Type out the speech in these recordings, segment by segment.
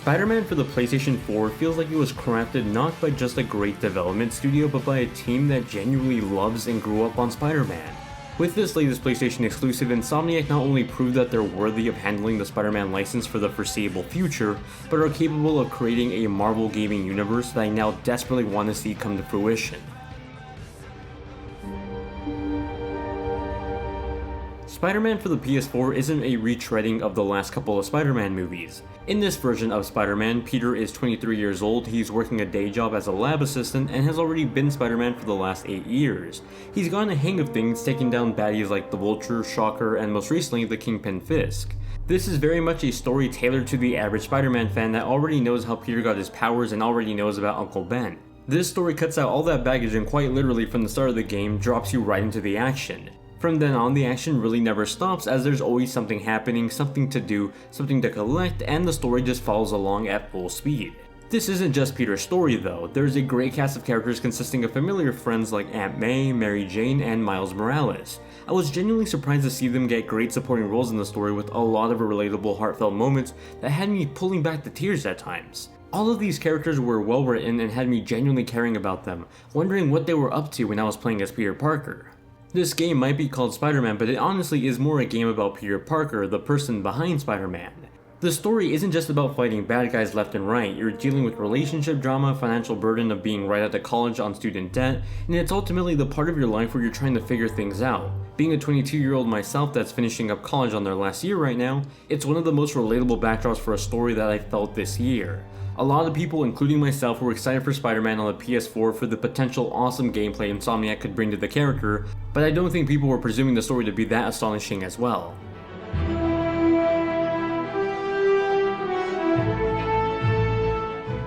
Spider-Man for the PlayStation 4 feels like it was crafted not by just a great development studio, but by a team that genuinely loves and grew up on Spider-Man. With this latest PlayStation exclusive, Insomniac not only proved that they're worthy of handling the Spider-Man license for the foreseeable future, but are capable of creating a Marvel gaming universe that I now desperately want to see come to fruition. Spider-Man for the PS4 isn't a retreading of the last couple of Spider-Man movies. In this version of Spider-Man, Peter is 23 years old, he's working a day job as a lab assistant, and has already been Spider-Man for the last 8 years. He's gotten a hang of things, taking down baddies like the Vulture, Shocker, and most recently the Kingpin Fisk. This is very much a story tailored to the average Spider-Man fan that already knows how Peter got his powers and already knows about Uncle Ben. This story cuts out all that baggage and quite literally from the start of the game drops you right into the action. From then on, the action really never stops as there's always something happening, something to do, something to collect, and the story just follows along at full speed. This isn't just Peter's story though, there's a great cast of characters consisting of familiar friends like Aunt May, Mary Jane, and Miles Morales. I was genuinely surprised to see them get great supporting roles in the story with a lot of relatable, heartfelt moments that had me pulling back the tears at times. All of these characters were well written and had me genuinely caring about them, wondering what they were up to when I was playing as Peter Parker. This game might be called Spider-Man, but it honestly is more a game about Peter Parker, the person behind Spider-Man. The story isn't just about fighting bad guys left and right, you're dealing with relationship drama, financial burden of being right out of college on student debt, and it's ultimately the part of your life where you're trying to figure things out. Being a 22-year-old myself that's finishing up college on their last year right now, it's one of the most relatable backdrops for a story that I felt this year. A lot of people, including myself, were excited for Spider-Man on the PS4 for the potential awesome gameplay Insomniac could bring to the character, but I don't think people were presuming the story to be that astonishing as well.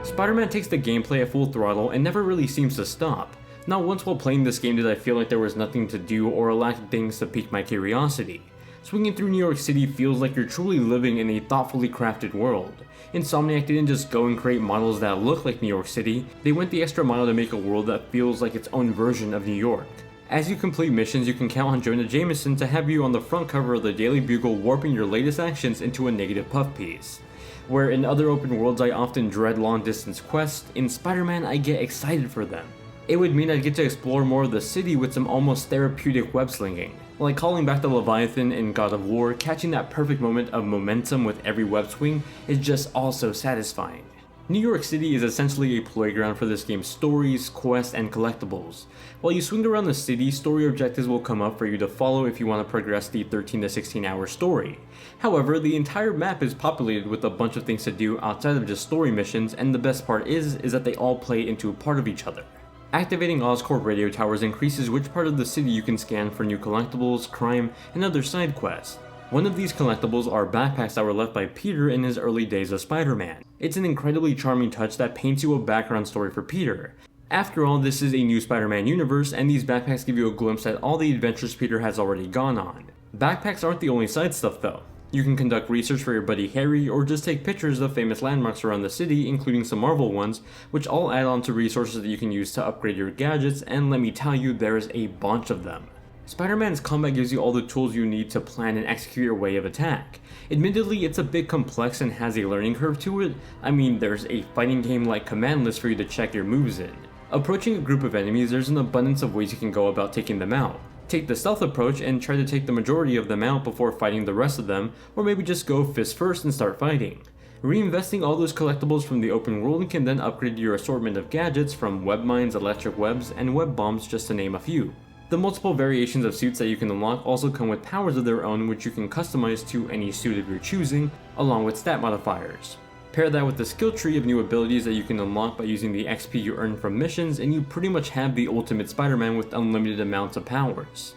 Spider-Man takes the gameplay at full throttle and never really seems to stop. Not once while playing this game did I feel like there was nothing to do or a lack of things to pique my curiosity. Swinging through New York City feels like you're truly living in a thoughtfully crafted world. Insomniac didn't just go and create models that look like New York City, they went the extra mile to make a world that feels like its own version of New York. As you complete missions, you can count on Jonah Jameson to have you on the front cover of the Daily Bugle warping your latest actions into a negative puff piece. Where in other open worlds I often dread long distance quests, in Spider-Man I get excited for them. It would mean I'd get to explore more of the city with some almost therapeutic web slinging. Like calling back the Leviathan in God of War, catching that perfect moment of momentum with every web swing is just also satisfying. New York City is essentially a playground for this game's stories, quests, and collectibles. While you swing around the city, story objectives will come up for you to follow if you want to progress the 13 to 16 hour story. However, the entire map is populated with a bunch of things to do outside of just story missions, and the best part is that they all play into a part of each other. Activating Oscorp radio towers increases which part of the city you can scan for new collectibles, crime, and other side quests. One of these collectibles are backpacks that were left by Peter in his early days of Spider-Man. It's an incredibly charming touch that paints you a background story for Peter. After all, this is a new Spider-Man universe, and these backpacks give you a glimpse at all the adventures Peter has already gone on. Backpacks aren't the only side stuff though. You can conduct research for your buddy Harry, or just take pictures of famous landmarks around the city, including some Marvel ones, which all add on to resources that you can use to upgrade your gadgets, and let me tell you, there's a bunch of them. Spider-Man's combat gives you all the tools you need to plan and execute your way of attack. Admittedly, it's a bit complex and has a learning curve to it. I mean, there's a fighting game like command list for you to check your moves in. Approaching a group of enemies, there's an abundance of ways you can go about taking them out. Take the stealth approach and try to take the majority of them out before fighting the rest of them, or maybe just go fist first and start fighting. Reinvesting all those collectibles from the open world can then upgrade your assortment of gadgets from web mines, electric webs, and web bombs, just to name a few. The multiple variations of suits that you can unlock also come with powers of their own, which you can customize to any suit of your choosing, along with stat modifiers. Pair that with the skill tree of new abilities that you can unlock by using the XP you earn from missions, and you pretty much have the ultimate Spider-Man with unlimited amounts of powers.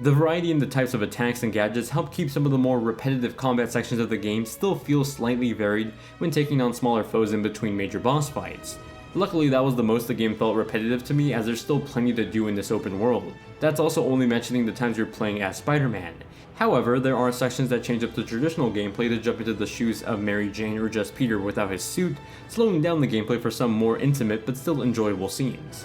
The variety in the types of attacks and gadgets help keep some of the more repetitive combat sections of the game still feel slightly varied when taking on smaller foes in between major boss fights. Luckily, that was the most the game felt repetitive to me, as there's still plenty to do in this open world. That's also only mentioning the times you're playing as Spider-Man. However, there are sections that change up the traditional gameplay to jump into the shoes of Mary Jane or just Peter without his suit, slowing down the gameplay for some more intimate but still enjoyable scenes.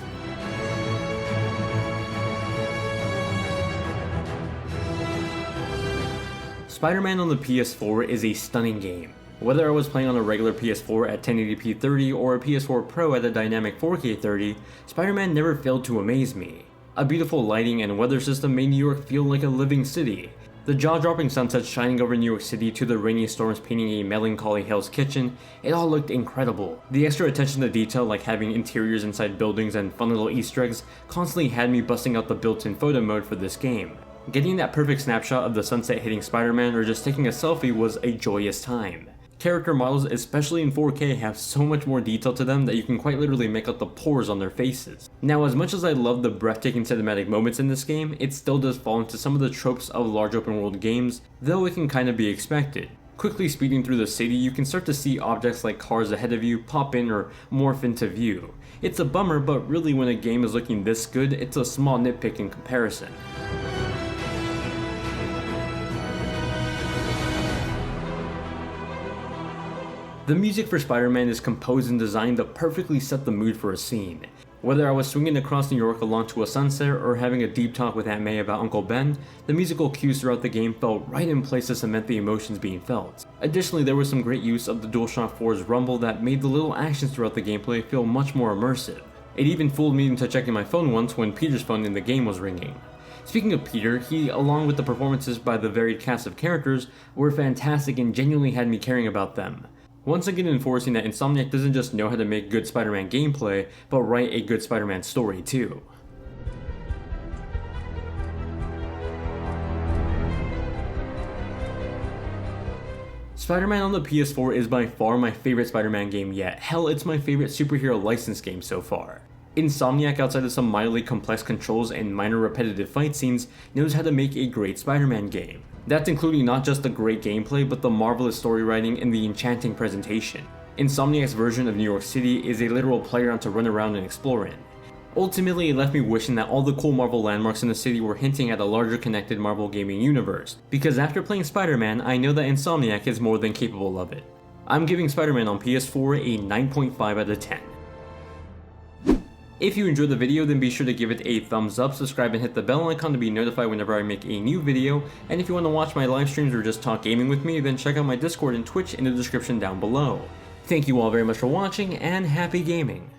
Spider-Man on the PS4 is a stunning game. Whether I was playing on a regular PS4 at 1080p 30 or a PS4 Pro at a dynamic 4K 30, Spider-Man never failed to amaze me. A beautiful lighting and weather system made New York feel like a living city. The jaw-dropping sunsets shining over New York City to the rainy storms painting a melancholy Hell's Kitchen, it all looked incredible. The extra attention to detail, like having interiors inside buildings and fun little Easter eggs, constantly had me busting out the built-in photo mode for this game. Getting that perfect snapshot of the sunset hitting Spider-Man or just taking a selfie was a joyous time. Character models, especially in 4K, have so much more detail to them that you can quite literally make out the pores on their faces. Now, as much as I love the breathtaking cinematic moments in this game, it still does fall into some of the tropes of large open world games, though it can kind of be expected. Quickly speeding through the city, you can start to see objects like cars ahead of you pop in or morph into view. It's a bummer, but really when a game is looking this good, it's a small nitpick in comparison. The music for Spider-Man is composed and designed to perfectly set the mood for a scene. Whether I was swinging across New York along to a sunset or having a deep talk with Aunt May about Uncle Ben, the musical cues throughout the game felt right in place to cement the emotions being felt. Additionally, there was some great use of the DualShock 4's rumble that made the little actions throughout the gameplay feel much more immersive. It even fooled me into checking my phone once when Peter's phone in the game was ringing. Speaking of Peter, he, along with the performances by the varied cast of characters, were fantastic and genuinely had me caring about them. Once again enforcing that Insomniac doesn't just know how to make good Spider-Man gameplay, but write a good Spider-Man story too. Spider-Man on the PS4 is by far my favorite Spider-Man game yet. Hell, it's my favorite superhero licensed game so far. Insomniac, outside of some mildly complex controls and minor repetitive fight scenes, knows how to make a great Spider-Man game. That's including not just the great gameplay, but the marvelous story writing and the enchanting presentation. Insomniac's version of New York City is a literal playground to run around and explore in. Ultimately, it left me wishing that all the cool Marvel landmarks in the city were hinting at a larger connected Marvel gaming universe, because after playing Spider-Man, I know that Insomniac is more than capable of it. I'm giving Spider-Man on PS4 a 9.5 out of 10. If you enjoyed the video, then be sure to give it a thumbs up, subscribe and hit the bell icon to be notified whenever I make a new video, and if you want to watch my live streams or just talk gaming with me, then check out my Discord and Twitch in the description down below. Thank you all very much for watching, and happy gaming!